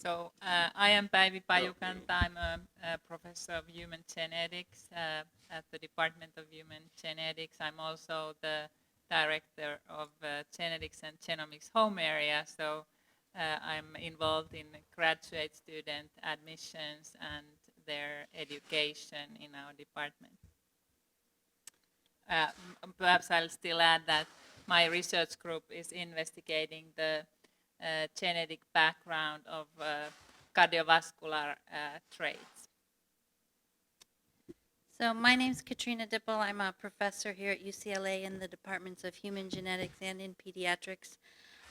I am Päivi Pajukanta. I'm a professor of human genetics at the Department of Human Genetics. I'm also the director of genetics and genomics home area. So I'm involved in graduate student admissions and their education in our department. Perhaps I'll still add that my research group is investigating the genetic background of cardiovascular traits. So my name is Katrina Dipple. I'm a professor here at UCLA in the departments of human genetics and in pediatrics.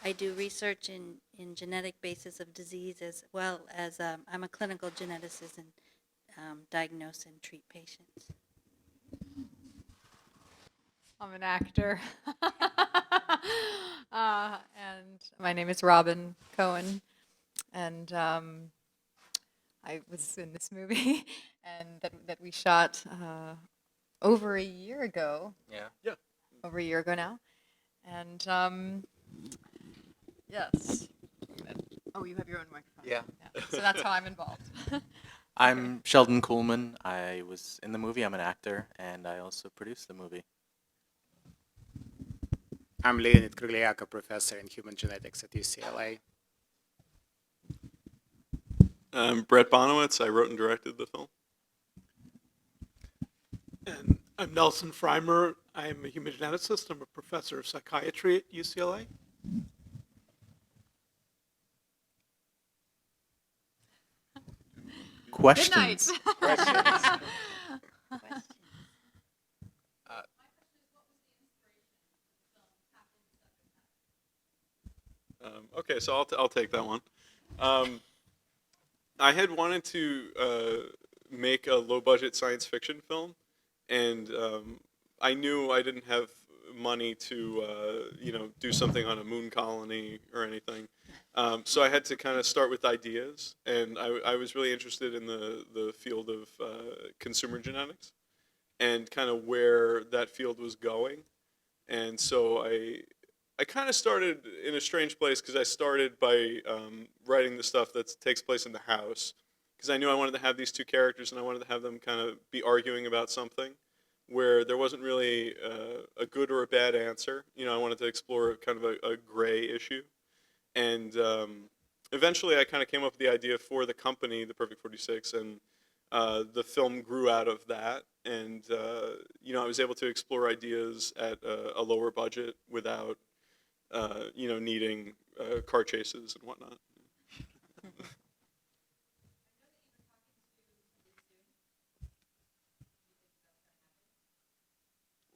I do research in genetic basis of disease as well as I'm a clinical geneticist and diagnose and treat patients. I'm an actor. And my name is Robyn Cohen. And I was in this movie and that we shot over a year ago. Yeah. Over a year ago now. And yes. Oh, you have your own microphone. Yeah. So that's how I'm involved. I'm Sheldon Coolman. I was in the movie. I'm an actor, and I also produced the movie. I'm Leonid Kruglyak, a professor in human genetics at UCLA. I'm Brett Bonowicz. I wrote and directed the film. And I'm Nelson Freimer. I'm a human geneticist. I'm a professor of psychiatry at UCLA. Questions? Good night. Questions? Okay, so I'll take that one. I had wanted to make a low-budget science fiction film, and I knew I didn't have money to do something on a moon colony or anything. So I had to kind of start with ideas, and I was really interested in the field of consumer genetics and kind of where that field was going. And so I kind of started in a strange place because I started by writing the stuff that takes place in the house, because I knew I wanted to have these two characters and I wanted to have them kind of be arguing about something where there wasn't really a good or a bad answer. I wanted to explore kind of a gray issue. And eventually I kind of came up with the idea for the company, The Perfect 46, and the film grew out of that. And, I was able to explore ideas at a lower budget without needing car chases and whatnot.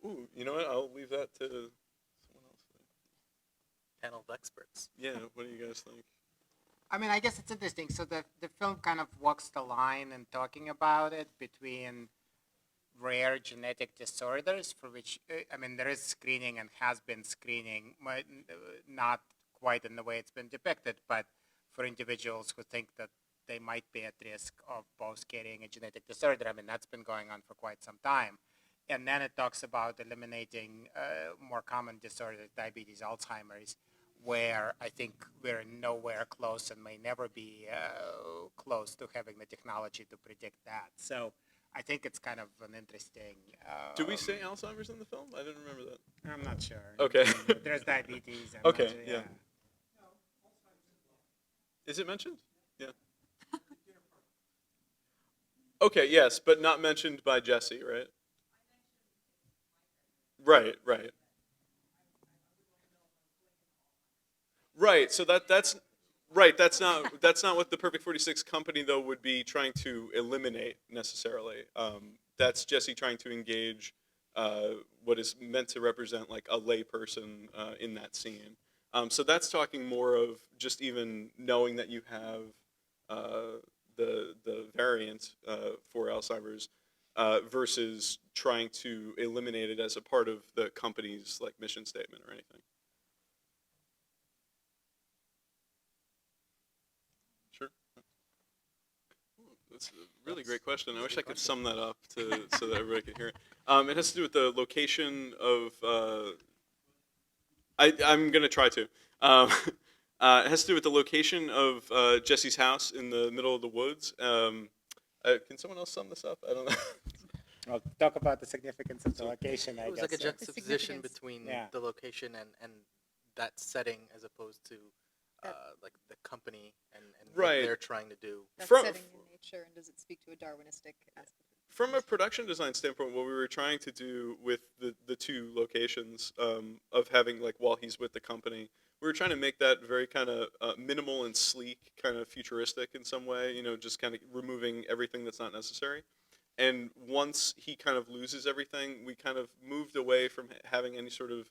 Ooh, you know what? I'll leave that to someone else. Panel of experts. Yeah, what do you guys think? I mean, I guess it's interesting. So the film kind of walks the line in talking about it between rare genetic disorders for which, there is screening and has been screening, not quite in the way it's been depicted, but for individuals who think that they might be at risk of both getting a genetic disorder. That's been going on for quite some time. And then it talks about eliminating more common disorders, diabetes, Alzheimer's, where I think we're nowhere close and may never be close to having the technology to predict that. So I think it's kind of an interesting... Do we say Alzheimer's in the film? I didn't remember that. I'm not sure. Okay. There's diabetes. I'm Okay, not sure, yeah. Is it mentioned? Yeah. Okay, yes, but not mentioned by Jesse, right? Right. Right. So that's right. That's not what the Perfect 46 company though would be trying to eliminate necessarily. That's Jesse trying to engage what is meant to represent like a lay person in that scene. So that's talking more of just even knowing that you have the variant for Alzheimer's. Versus trying to eliminate it as a part of the company's like mission statement or anything. Sure. That's a really great question. I wish I could sum that up so that everybody could hear it. It has to do with the location of. I'm going to try to. It has to do with the location of Jesse's house in the middle of the woods. Can someone else sum this up? I don't know. Well, talk about the significance of the location, I It was guess. like a so. juxtaposition significance. between Yeah. the location and that setting as opposed to like the company and Right. what they're trying to do. That From- setting in nature, and does it speak to a Darwinistic aspect? From a production design standpoint, what we were trying to do with the two locations of having like while he's with the company, we were trying to make that very kind of minimal and sleek, kind of futuristic in some way. You know, just kind of removing everything that's not necessary. And once he kind of loses everything, we kind of moved away from having any sort of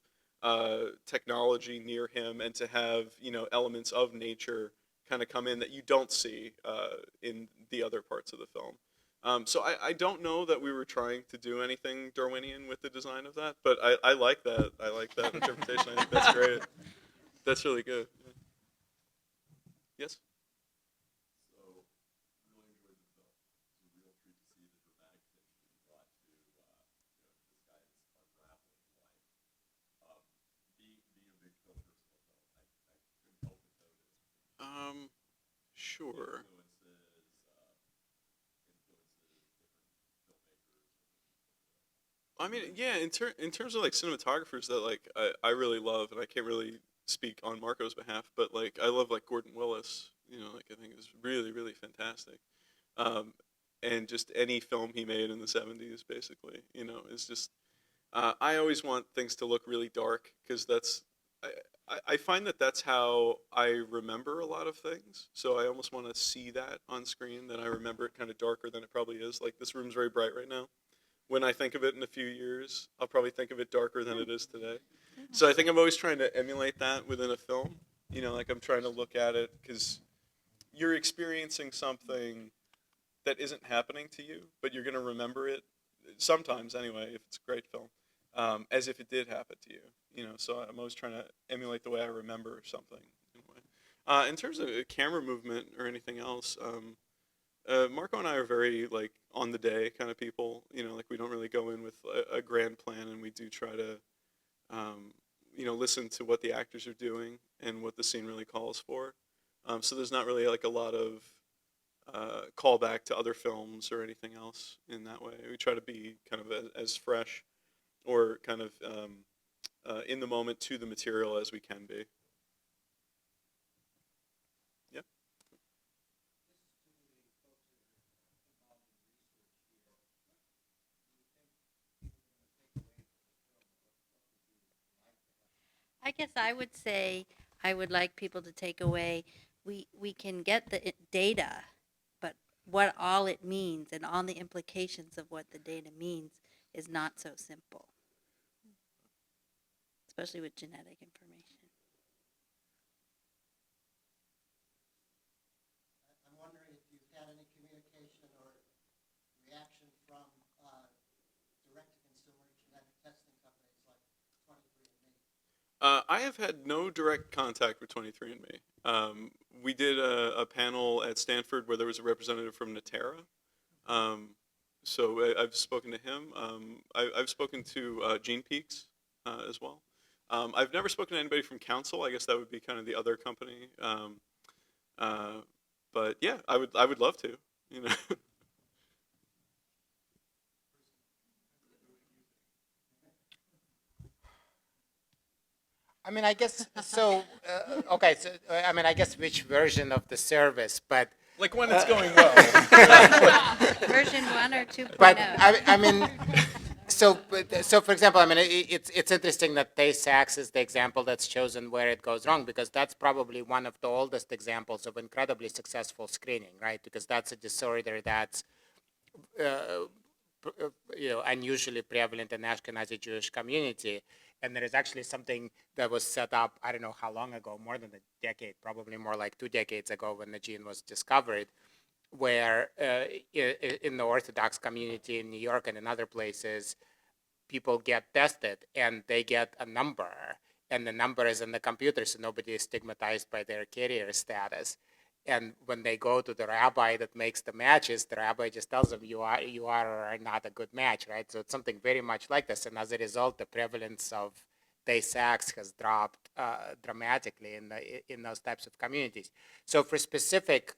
technology near him, and to have elements of nature kind of come in that you don't see in the other parts of the film. So I don't know that we were trying to do anything Darwinian with the design of that, but I like that. I like that interpretation. I think that's great. That's really good. Yeah. Yes? Sure. I mean, yeah, in terms of like cinematographers that like I really love, and I can't really speak on Marco's behalf, but like I love like Gordon Willis, like I think is really, really fantastic. And just any film he made in the 70s, basically, is just, I always want things to look really dark, because I find that that's how I remember a lot of things. So I almost want to see that on screen, that I remember it kind of darker than it probably is. Like this room's very bright right now. When I think of it in a few years, I'll probably think of it darker than it is today. So I think I'm always trying to emulate that within a film. Like I'm trying to look at it, because you're experiencing something that isn't happening to you, but you're going to remember it, sometimes anyway, if it's a great film, as if it did happen to you. So I'm always trying to emulate the way I remember something. In a way. In terms of camera movement or anything else, Marco and I are very like on the day kind of people. Like we don't really go in with a grand plan, and we do try to, listen to what the actors are doing and what the scene really calls for. So there's not really like a lot of callback to other films or anything else in that way. We try to be kind of as fresh or kind of in the moment to the material as we can be. Yeah. I guess I would say I would like people to take away, we can get the data, but what all it means and all the implications of what the data means is not so simple, especially with genetic information. I'm wondering if you've had any communication or reaction from direct-to-consumer genetic testing companies like 23andMe. I have had no direct contact with 23andMe. We did a panel at Stanford where there was a representative from Natera. So I've spoken to him. I've spoken to GenePeaks as well. I've never spoken to anybody from Council. I guess that would be kind of the other company. But yeah, I would love to. I mean, I guess so. Okay, so I mean, I guess which version of the service, but Like when it's going well. Version 1 or 2.0? but I mean, so for example, I mean, it's interesting that Tay-Sachs is the example that's chosen where it goes wrong, because that's probably one of the oldest examples of incredibly successful screening, right? Because that's a disorder that's unusually prevalent in Ashkenazi Jewish community. And there is actually something that was set up, I don't know how long ago, more than a decade, probably more like 2 decades ago when the gene was discovered, where in the Orthodox community in New York and in other places, people get tested and they get a number, and the number is in the computer, so nobody is stigmatized by their carrier status. And when they go to the rabbi that makes the matches, the rabbi just tells them you are or are not a good match, right? So it's something very much like this. And as a result, the prevalence of day-sex has dropped dramatically in those types of communities. So for specific,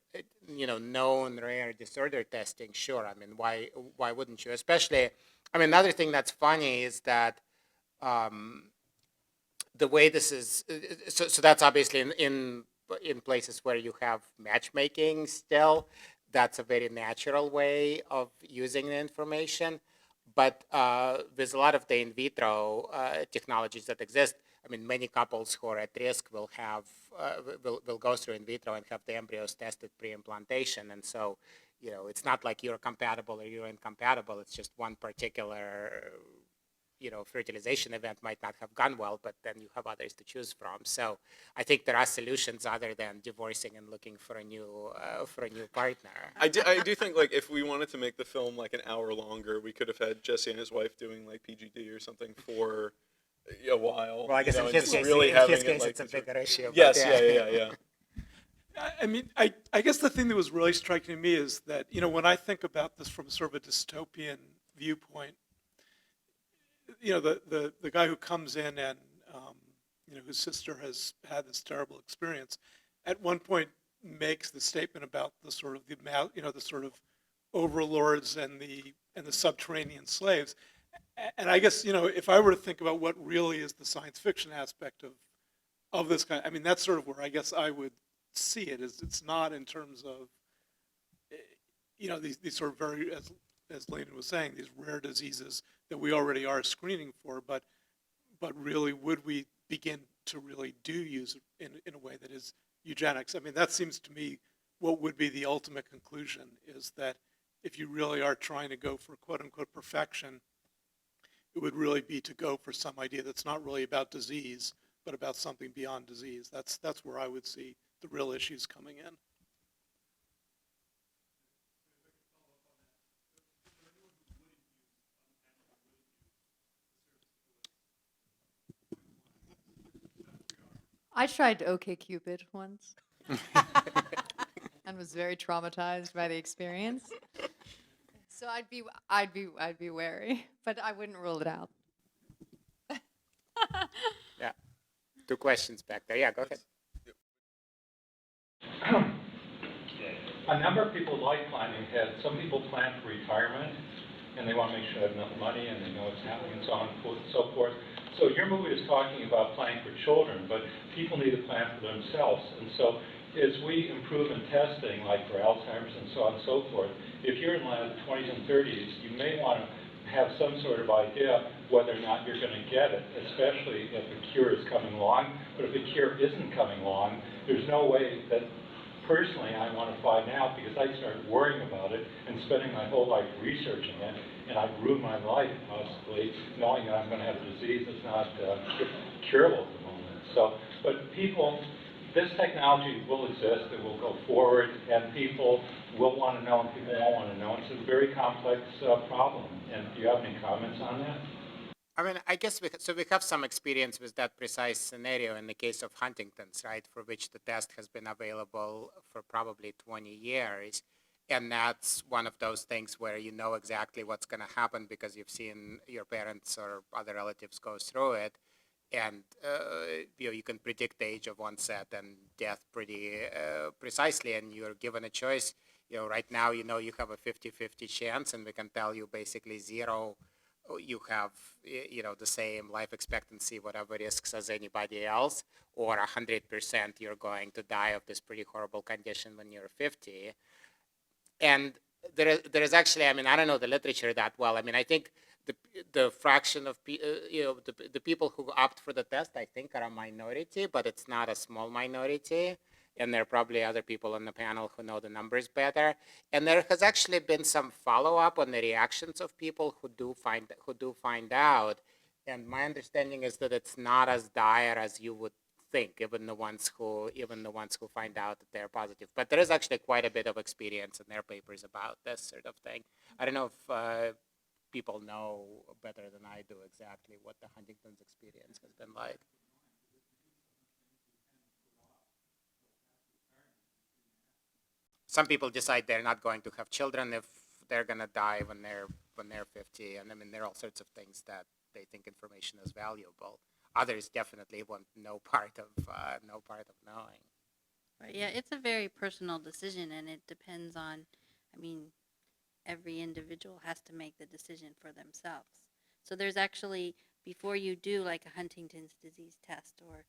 known rare disorder testing, sure. I mean, why wouldn't you? Especially, I mean, another thing that's funny is that the way this is, so that's obviously in places where you have matchmaking still. That's a very natural way of using the information. But there's a lot of the in vitro technologies that exist. I mean, many couples who are at risk will have will go through in vitro and have the embryos tested pre-implantation, and so it's not like you're compatible or you're incompatible. It's just one particular fertilization event might not have gone well, but then you have others to choose from. So I think there are solutions other than divorcing and looking for a new partner. I do think like if we wanted to make the film like an hour longer, we could have had Jesse and his wife doing like PGD or something for a while. Well, I guess in his case, it's a bigger issue. Yes, yeah. I mean, I guess the thing that was really striking to me is that, when I think about this from sort of a dystopian viewpoint, the guy who comes in and, whose sister has had this terrible experience, at one point makes the statement about the sort of the sort of overlords and the subterranean slaves. And I guess, if I were to think about what really is the science fiction aspect of this kind, I mean, that's sort of where I guess I would see it. Is it's not in terms of, these sort of very, as Leonid was saying, these rare diseases that we already are screening for, but really, would we begin to really do use it in a way that is eugenics? I mean, that seems to me what would be the ultimate conclusion, is that if you really are trying to go for quote-unquote perfection, it would really be to go for some idea that's not really about disease, but about something beyond disease. That's where I would see the real issues coming in. I tried OkCupid once and was very traumatized by the experience. So I'd be wary, but I wouldn't rule it out. Yeah. 2 questions back there. Yeah, go ahead. A number of people like planning ahead. Some people plan for retirement, and they want to make sure they have enough money and they know what's happening and so on and so forth. So your movie is talking about planning for children, but people need to plan for themselves. And so as we improve in testing, like for Alzheimer's and so on and so forth, if you're in the 20s and 30s, you may want to have some sort of idea whether or not you're going to get it, especially if the cure is coming along. But if the cure isn't coming along, there's no way that personally I want to find out, because I started worrying about it and spending my whole life researching it, and I've ruined my life possibly knowing that I'm going to have a disease that's not curable at the moment. So, but people, this technology will exist, it will go forward, and people will want to know and people won't want to know. It's a very complex problem. And do you have any comments on that? I mean, I guess we have some experience with that precise scenario in the case of Huntington's, right, for which the test has been available for probably 20 years. And that's one of those things where you know exactly what's going to happen because you've seen your parents or other relatives go through it. And you can predict the age of onset and death pretty precisely, and you're given a choice. Right now, you have a 50-50 chance, and we can tell you basically 0. You have, the same life expectancy, whatever risks as anybody else, or 100% you're going to die of this pretty horrible condition when you're 50. And there is actually, I mean, I don't know the literature that well. I mean, I think the fraction of the people who opt for the test, I think, are a minority, but it's not a small minority. And there are probably other people on the panel who know the numbers better. And there has actually been some follow-up on the reactions of people who do find out. And my understanding is that it's not as dire as you would think, even the ones who find out that they're positive. But there is actually quite a bit of experience in their papers about this sort of thing. I don't know if people know better than I do exactly what the Huntington's experience has been like. Some people decide they're not going to have children if they're going to die when they're 50, and I mean there are all sorts of things that they think information is valuable. others definitely want no part of knowing. Right, yeah, it's a very personal decision, and it depends on, I mean, every individual has to make the decision for themselves. So there's actually, before you do like a Huntington's disease test or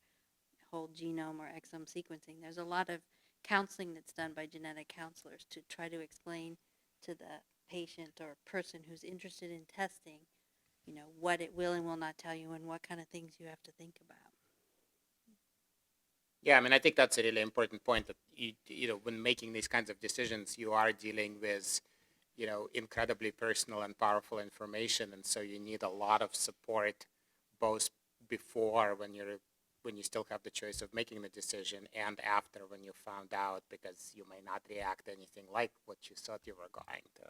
whole genome or exome sequencing, there's a lot of counseling that's done by genetic counselors to try to explain to the patient or person who's interested in testing, you know, what it will and will not tell you and what kind of things you have to think about. Yeah, I mean, I think that's a really important point that when making these kinds of decisions, you are dealing with, incredibly personal and powerful information, and so you need a lot of support, both before when you still have the choice of making the decision, and after when you found out, because you may not react anything like what you thought you were going to.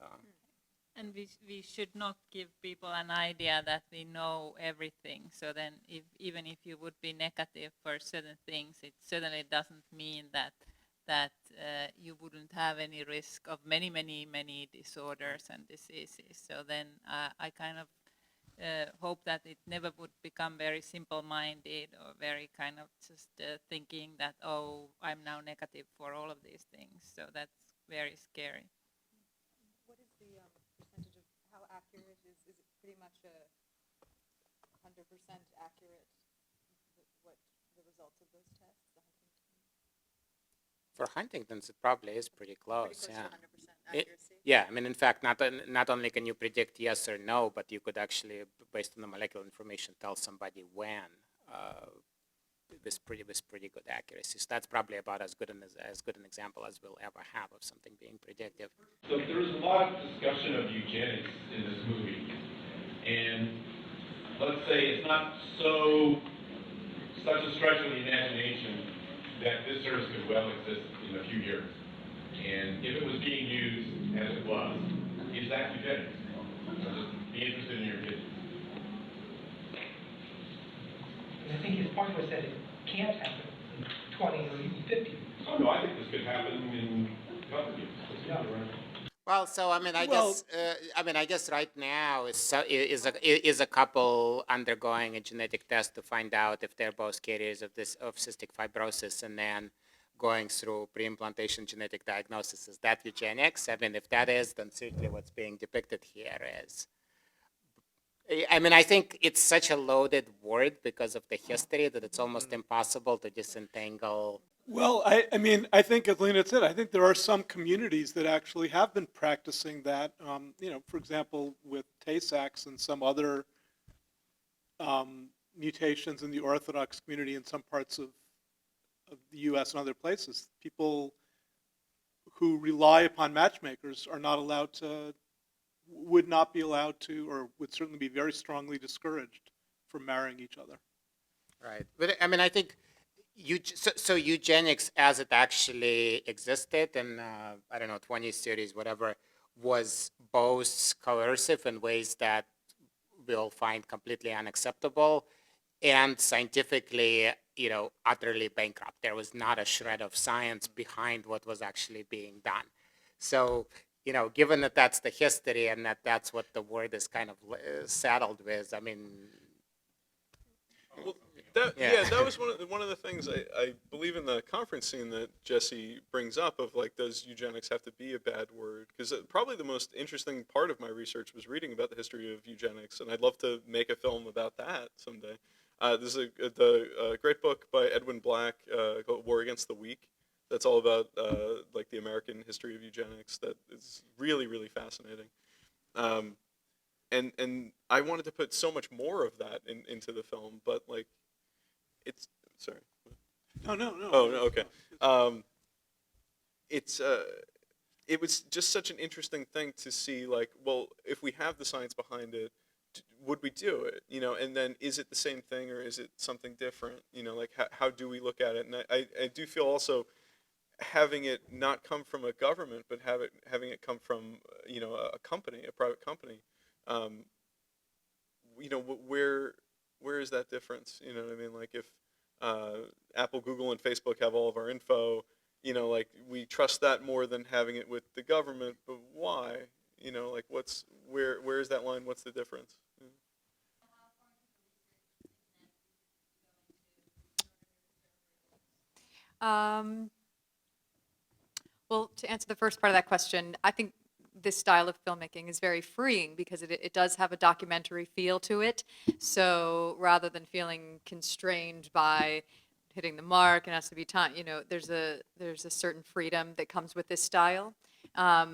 And we should not give people an idea that we know everything. So then even if you would be negative for certain things, it certainly doesn't mean that you wouldn't have any risk of many disorders and diseases. So then I kind of hope that it never would become very simple-minded or very kind of just thinking that, oh, I'm now negative for all of these things. So that's very scary. What is the percentage of how accurate is it pretty much 100% accurate, what the results of those tests? For Huntington's, it probably is pretty close. Pretty close Yeah. to 100% accuracy? Yeah, I mean, in fact, not only can you predict yes or no, but you could actually, based on the molecular information, tell somebody when with pretty good accuracy. So that's probably about as good an example as we'll ever have of something being predictive. So there's a lot of discussion of eugenics in this movie, and let's say it's not such a stretch of the imagination that this service could well exist in a few years. And if it was being used as it was, is that eugenics? I'll just be interested in your opinion. I think his point was that it can't happen in 20 or even 50. Oh no, I think this could happen in a couple of years. Yeah. Well, so I mean, I guess right now is a couple undergoing a genetic test to find out if they're both carriers of cystic fibrosis, and then going through pre-implantation genetic diagnosis. Is that eugenics? I mean, if that is, then certainly what's being depicted here is. I mean, I think it's such a loaded word because of the history that it's almost impossible to disentangle. Well, I mean, I think as Leonid said, I think there are some communities that actually have been practicing that. For example, with Tay-Sachs and some other mutations in the Orthodox community in some parts of the U.S. and other places, people who rely upon matchmakers are not allowed to, would not be allowed to, or would certainly be very strongly discouraged from marrying each other. Right, but I mean, I think so eugenics as it actually existed in, 20s, 30s, whatever, was both coercive in ways that we'll find completely unacceptable and scientifically, utterly bankrupt. There was not a shred of science behind what was actually being done. So, given that that's the history and that's what the word is kind of saddled with, I mean... Well, that was one of the things I believe in the conference scene that Jesse brings up of, like, does eugenics have to be a bad word? Because probably the most interesting part of my research was reading about the history of eugenics, and I'd love to make a film about that someday. There's a great book by Edwin Black called War Against the Weak. That's all about like the American history of eugenics. That is really, really fascinating. And I wanted to put so much more of that into the film, but like, it's sorry. No. Oh no, okay. It was just such an interesting thing to see. Like, well, if we have the science behind it, would we do it? And then is it the same thing or is it something different? Like how do we look at it? And I do feel also having it not come from a government, but having it come from a company, a private company. Where is that difference? You know what I mean? Like if Apple, Google, and Facebook have all of our info, like we trust that more than having it with the government. But why? Like where is that line? What's the difference? Um, well, to answer the first part of that question, I think this style of filmmaking is very freeing because it does have a documentary feel to it. So rather than feeling constrained by hitting the mark and it has to be time, there's a certain freedom that comes with this style. Yeah,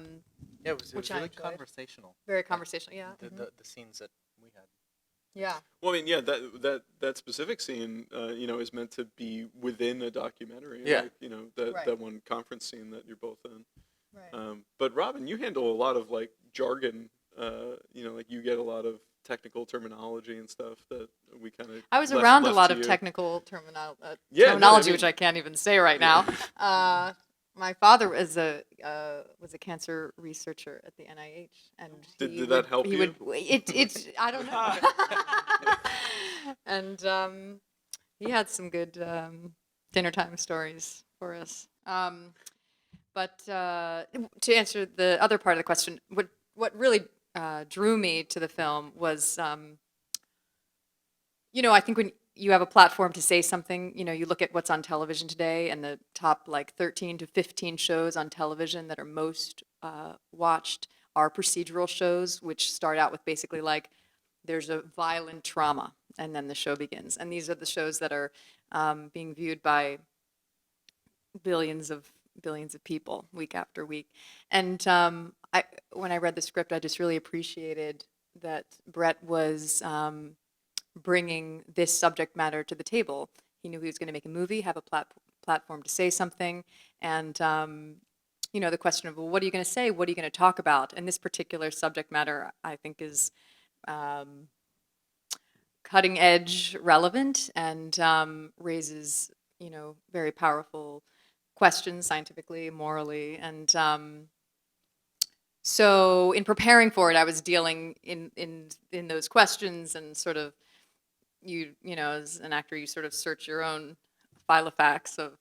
it was Which I really enjoyed. conversational. Very conversational, yeah. The scenes that we had. Yeah. Well, I mean, yeah, that specific scene, is meant to be within a documentary. Yeah. Like, Right. that one conference scene that you're both in. Right. But Robyn, you handle a lot of like jargon. Like you get a lot of technical terminology and stuff that we kind of. I was around a lot to of you. technical Yeah, terminology, no, I which mean- I can't even say right now. My father was a cancer researcher at the NIH, and Did that help you? I don't know. And he had some good dinner time stories for us. But to answer the other part of the question, what really drew me to the film was, I think when you have a platform to say something, you look at what's on television today, and the top 13 to 15 shows on television that are most watched are procedural shows, which start out with basically there's a violent trauma, and then the show begins. And these are the shows that are being viewed by billions of people week after week. And when I read the script, I just really appreciated that Brett was bringing this subject matter to the table. He knew he was going to make a movie, have a platform to say something, and the question of, well, what are you going to say? What are you going to talk about? And this particular subject matter, I think, is cutting edge relevant and raises very powerful questions scientifically, morally, and so in preparing for it, I was dealing in those questions and sort of as an actor, you sort of search your own file of facts of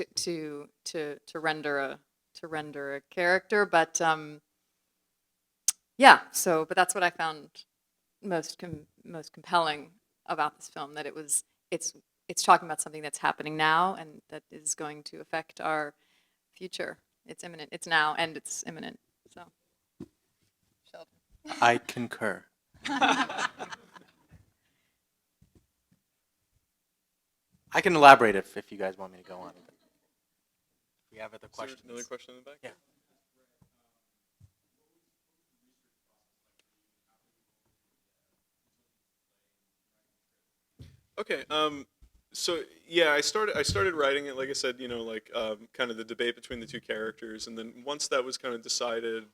to render a character, but yeah. So, but that's what I found most compelling about this film, that it's talking about something that's happening now and that is going to affect our future. It's imminent. It's now and it's imminent. So, Sheldon. I concur. I can elaborate if you guys want me to go on. If we have other Is there questions. another question in the back? Yeah. Okay. So yeah, I started writing it, like I said, kind of the debate between the two characters, and then once that was kind of decided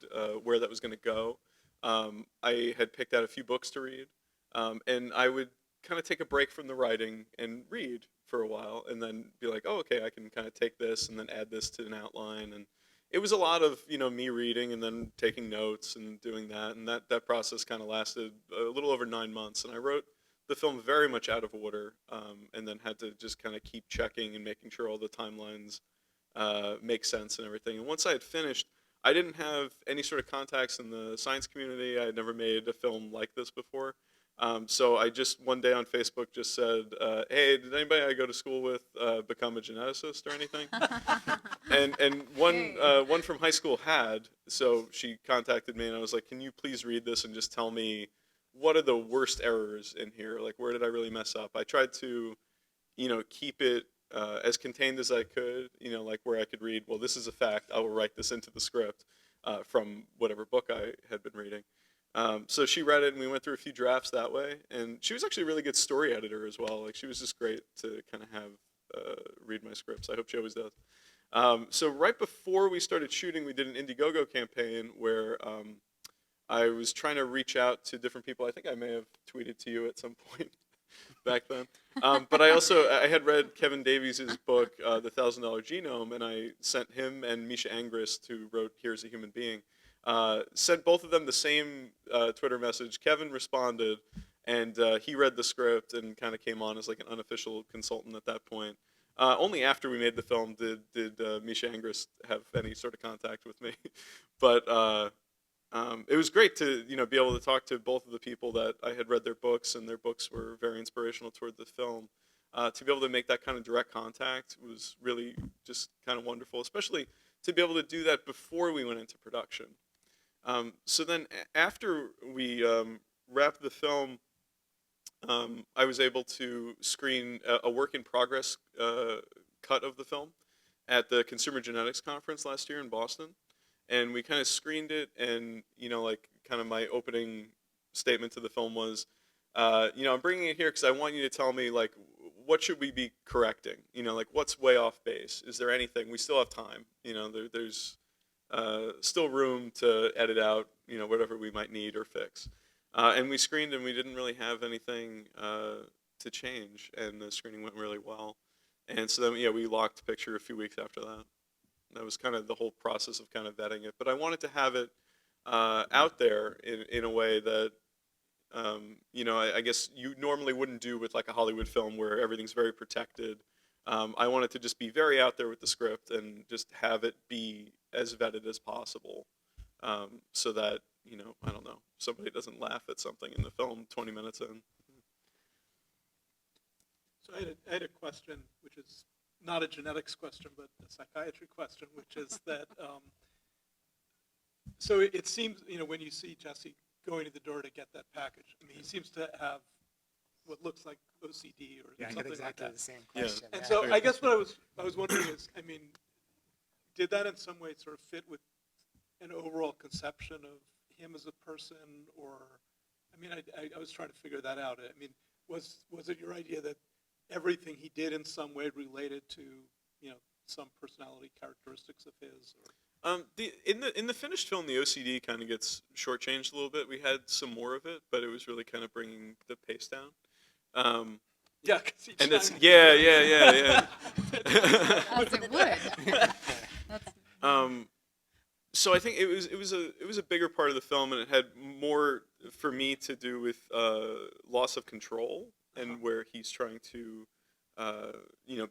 where that was going to go, I had picked out a few books to read, and I would kind of take a break from the writing and read for a while, and then be like, oh, okay, I can kind of take this and then add this to an outline, and it was a lot of me reading and then taking notes and doing that, and that process kind of lasted a little over 9 months, and I wrote the film very much out of order, and then had to just kind of keep checking and making sure all the timelines make sense and everything. And once I had finished, I didn't have any sort of contacts in the science community. I had never made a film like this before. So I just one day on Facebook just said, hey, did anybody I go to school with become a geneticist or anything? and one from high school had, so she contacted me and I was like, can you please read this and just tell me what are the worst errors in here? Like, where did I really mess up? I tried to, keep it as contained as I could, like where I could read, well, this is a fact, I will write this into the script from whatever book I had been reading. So she read it and we went through a few drafts that way. And she was actually a really good story editor as well. Like, she was just great to kind of have read my scripts. I hope she always does. So right before we started shooting, we did an Indiegogo campaign where I was trying to reach out to different people. I think I may have tweeted to you at some point back then. But I had read Kevin Davies' book, The $1,000 Genome, and I sent him and Misha Angrist, who wrote Here's a Human Being, sent both of them the same Twitter message. Kevin responded, and he read the script and kind of came on as like an unofficial consultant at that point. Only after we made the film did Misha Angrist have any sort of contact with me. But it was great to be able to talk to both of the people that I had read their books, and their books were very inspirational toward the film. To be able to make that kind of direct contact was really just kind of wonderful, especially to be able to do that before we went into production. So then after we wrapped the film, I was able to screen a work in progress cut of the film at the Consumer Genetics Conference last year in Boston. And we kind of screened it, and, like, kind of my opening statement to the film was, I'm bringing it here because I want you to tell me, like, what should we be correcting? Like, what's way off base? Is there anything? We still have time. There's still room to edit out, whatever we might need or fix. And we screened, and we didn't really have anything to change, and the screening went really well. And so then, we locked picture a few weeks after that. That was kind of the whole process of kind of vetting it. But I wanted to have it out there in a way that, I guess you normally wouldn't do with like a Hollywood film where everything's very protected. I wanted to just be very out there with the script and just have it be as vetted as possible, so that, I don't know, somebody doesn't laugh at something in the film 20 minutes in. So I had a question, which is not a genetics question, but a psychiatry question, which is that, so it seems, when you see Jesse going to the door to get that package, I mean, he seems to have what looks like OCD or Yeah, I something got exactly like that. the same question. And yeah. so I guess what I was wondering is, I mean, did that in some way sort of fit with an overall conception of him as a person, or, I mean, I was trying to figure that out. I mean, was it your idea that everything he did in some way related to, some personality characteristics of his? Or? In the finished film, the OCD kind of gets shortchanged a little bit. We had some more of it, but it was really kind of bringing the pace down. Yeah, cause and it's yeah. As it would. So I think it was a bigger part of the film, and it had more for me to do with loss of control, and where he's trying to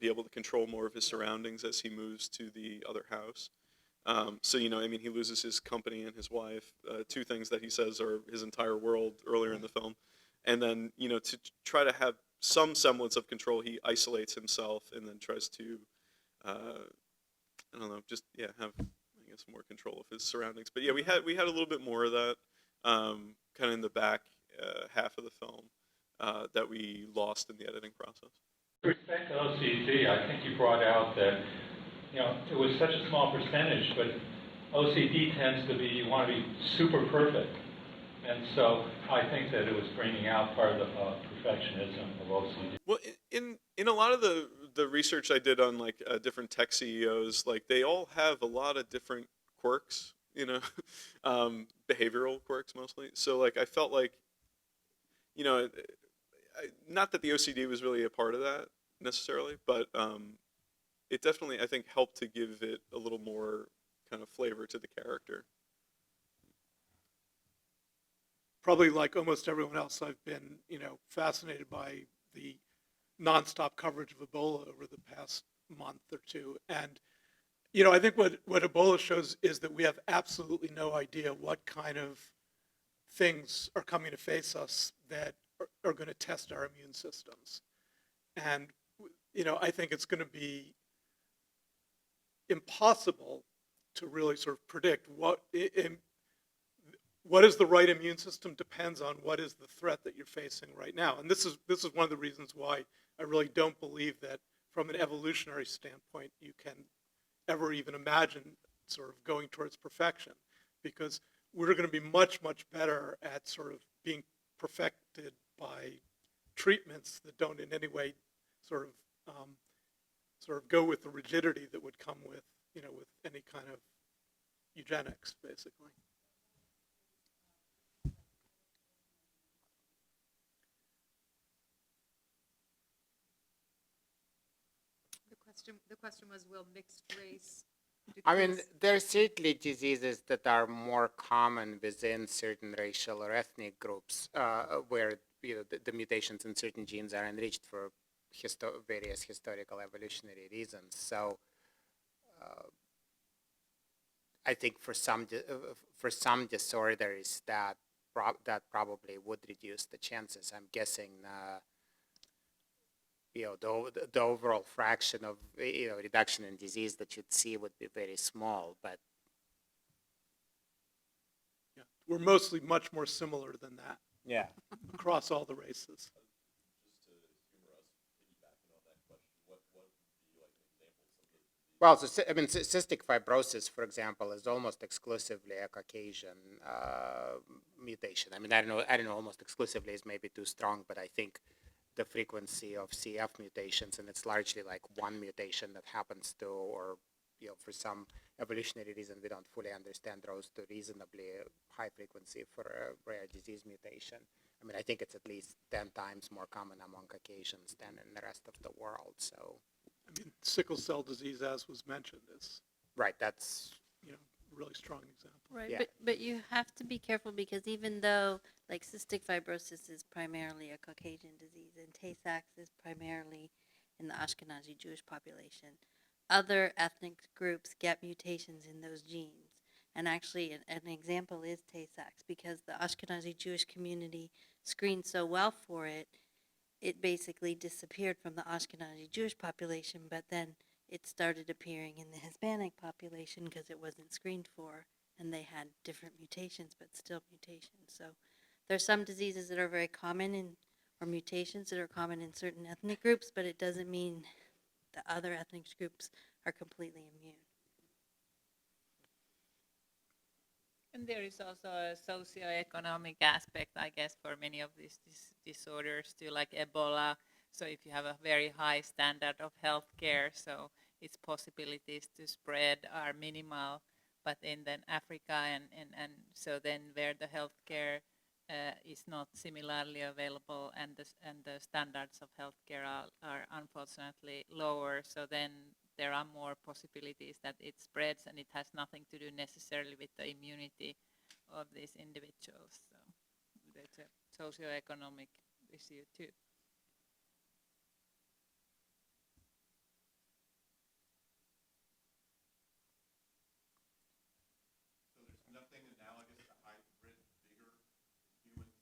be able to control more of his surroundings as he moves to the other house. So I mean, he loses his company and his wife, two things that he says are his entire world earlier in the film, and then to try to have some semblance of control, he isolates himself and then tries to I don't know, just have I guess more control of his surroundings. But yeah, we had a little bit more of that kind of in the back half of the film that we lost in the editing process. With respect to OCD, I think you brought out that it was such a small percentage, but OCD tends to be, you want to be super perfect. And so I think that it was bringing out part of the perfectionism of OCD. Well, in a lot of the research I did on like different tech CEOs, like they all have a lot of different quirks, behavioral quirks mostly. So like I felt like, not that the OCD was really a part of that necessarily, but it definitely, I think, helped to give it a little more kind of flavor to the character. Probably like almost everyone else, I've been, fascinated by the nonstop coverage of Ebola over the past month or two. And, I think what Ebola shows is that we have absolutely no idea what kind of things are coming to face us that are going to test our immune systems. And, I think it's going to be impossible to really sort of predict what is the right immune system depends on what is the threat that you're facing right now. And this is one of the reasons why I really don't believe that from an evolutionary standpoint you can ever even imagine sort of going towards perfection, because we're going to be much, much better at sort of being perfected by treatments that don't in any way sort of go with the rigidity that would come with, with any kind of eugenics, basically. The question was, will mixed race decrease? I mean, there are certainly diseases that are more common within certain racial or ethnic groups, where the mutations in certain genes are enriched for various historical evolutionary reasons. So, I think for some disorders that probably would reduce the chances. I'm guessing the overall fraction of reduction in disease that you'd see would be very small. But Yeah, we're mostly much more similar than that yeah, across all the races. well, so cystic fibrosis, for example, is almost exclusively a Caucasian mutation. I mean, I don't know. Almost exclusively is maybe too strong, but I think the frequency of CF mutations, and it's largely like one mutation that happens to, or for some evolutionary reason we don't fully understand, rose to reasonably high frequency for a rare disease mutation. I mean, I think it's at least 10 times more common among Caucasians than in the rest of the world. So, I mean, sickle cell disease, as was mentioned, is right, that's a really strong example. Right, Yeah. but you have to be careful because even though like cystic fibrosis is primarily a Caucasian disease and Tay-Sachs is primarily in the Ashkenazi Jewish population, other ethnic groups get mutations in those genes. And actually, an example is Tay-Sachs because the Ashkenazi Jewish community screened so well for it, it basically disappeared from the Ashkenazi Jewish population, but then it started appearing in the Hispanic population because it wasn't screened for, and they had different mutations, but still mutations. So there's some diseases that are very common or mutations that are common in certain ethnic groups, but it doesn't mean the other ethnic groups are completely immune. And there is also a socioeconomic aspect, I guess, for many of these disorders too, like Ebola. So if you have a very high standard of healthcare, so its possibilities to spread are minimal. But in then Africa and so then where the healthcare is not similarly available and the standards of healthcare are unfortunately lower, so then there are more possibilities that it spreads, and it has nothing to do necessarily with the immunity of these individuals. So there's a socioeconomic issue too. So there's nothing analogous to hybrid vigor in humans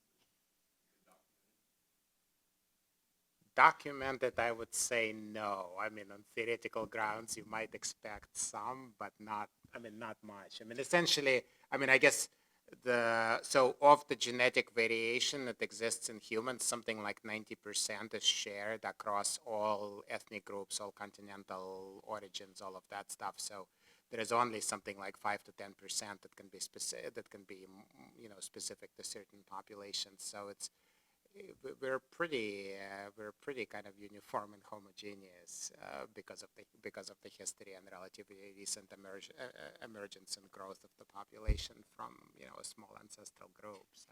documented, I would say no. I mean, on theoretical grounds, you might expect some, but not much. I mean, essentially, I guess so of the genetic variation that exists in humans, something like 90% is shared across all ethnic groups, all continental origins, all of that stuff. So there is only something like 5 to 10% that can be specific, specific to certain populations. So we're pretty kind of uniform and homogeneous because of the history and relatively recent emergence and growth of the population from a small ancestral group. So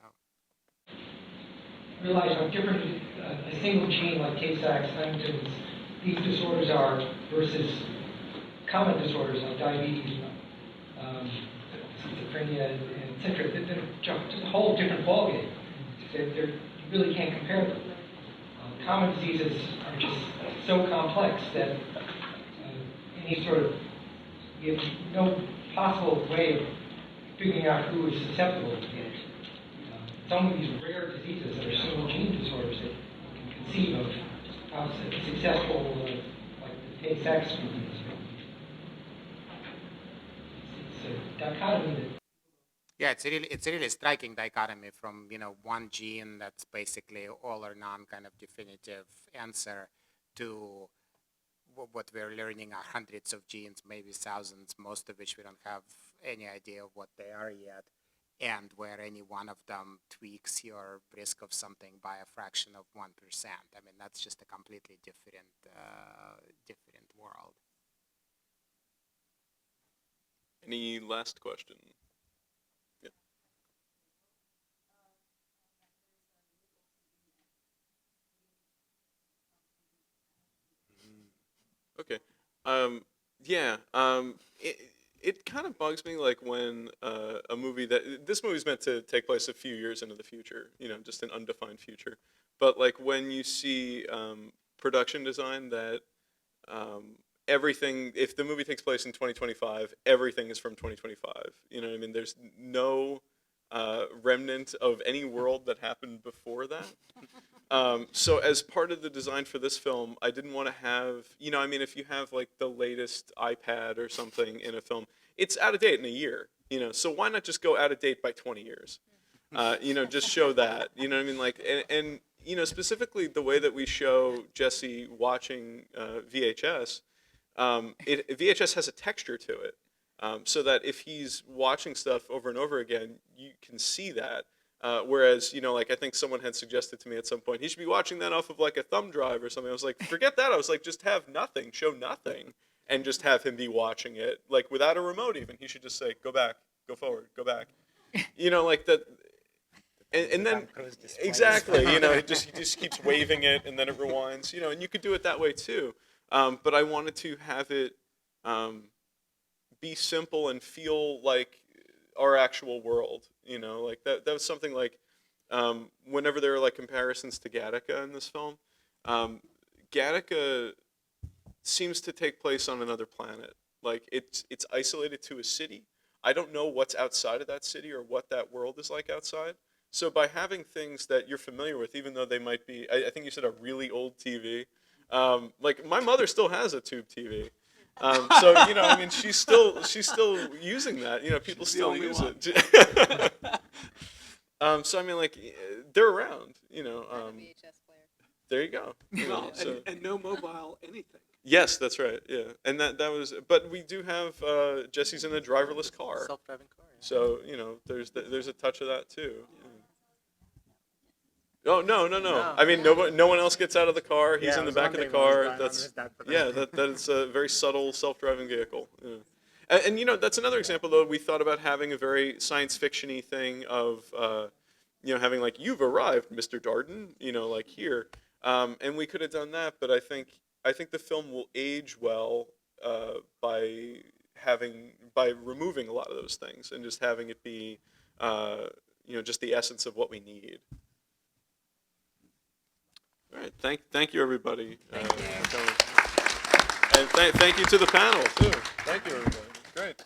Realize how different a single gene like Tay-Sachs, Huntington's, these disorders are versus common disorders like diabetes, schizophrenia, and etc. They're just a whole different ballgame. You really can't compare them. Common diseases are just so complex that any sort of, you have no possible way of figuring out who is susceptible to it. Some of these rare diseases that are single gene disorders that you can conceive of how successful, like the Tay-Sachs movement is. It's a dichotomy that. yeah, it's a really striking dichotomy from one gene that's basically all or none kind of definitive answer to what we're learning are hundreds of genes, maybe thousands, most of which we don't have any idea of what they are yet, and where any one of them tweaks your risk of something by a fraction of 1%. I mean, that's just a completely different world. Any last question? Yeah. Okay. Yeah. It kind of bugs me, like when a movie this movie's meant to take place a few years into the future, just an undefined future. But like when you see production design that everything, if the movie takes place in 2025, everything is from 2025. You know what I mean? There's no remnant of any world that happened before that. So as part of the design for this film, I didn't want to have, I mean, if you have like the latest iPad or something in a film, it's out of date in a year, so why not just go out of date by 20 years? Just show that, what I mean? Like, and specifically the way that we show Jesse watching VHS, VHS has a texture to it, so that if he's watching stuff over and over again, you can see that. Whereas, like I think someone had suggested to me at some point, he should be watching that off of like a thumb drive or something. I was like, forget that. I was like, just have nothing, show nothing, and just have him be watching it, like without a remote even. He should just say, go back, go forward, go back. Like that. And then, exactly, he just keeps waving it, and then it rewinds, and you could do it that way too. But I wanted to have it be simple and feel like our actual world, like that was something like whenever there are like comparisons to Gattaca in this film, Gattaca seems to take place on another planet. Like it's isolated to a city. I don't know what's outside of that city or what that world is like outside. So by having things that you're familiar with, even though they might be, I think you said a really old TV, like my mother still has a tube TV. So I mean, she's still using that. People still use it. So I mean, like they're around. VHS player. There you go. Well, and no mobile anything. Yes, that's right. Yeah, and that was. But we do have Jesse's in a driverless car. Self-driving car. Yeah. So there's a touch of that too. Oh no! I mean, no one else gets out of the car. He's in the back of the car. That's that's a very subtle self-driving vehicle. Yeah. And that's another example though. We thought about having a very science fiction-y thing of having like, you've arrived, Mr. Darden. Like here, and we could have done that. But I think the film will age well by removing a lot of those things and just having it be just the essence of what we need. All right, thank you, everybody. Thank you. For coming. And thank you to the panel, too. Thank you, everybody. Great.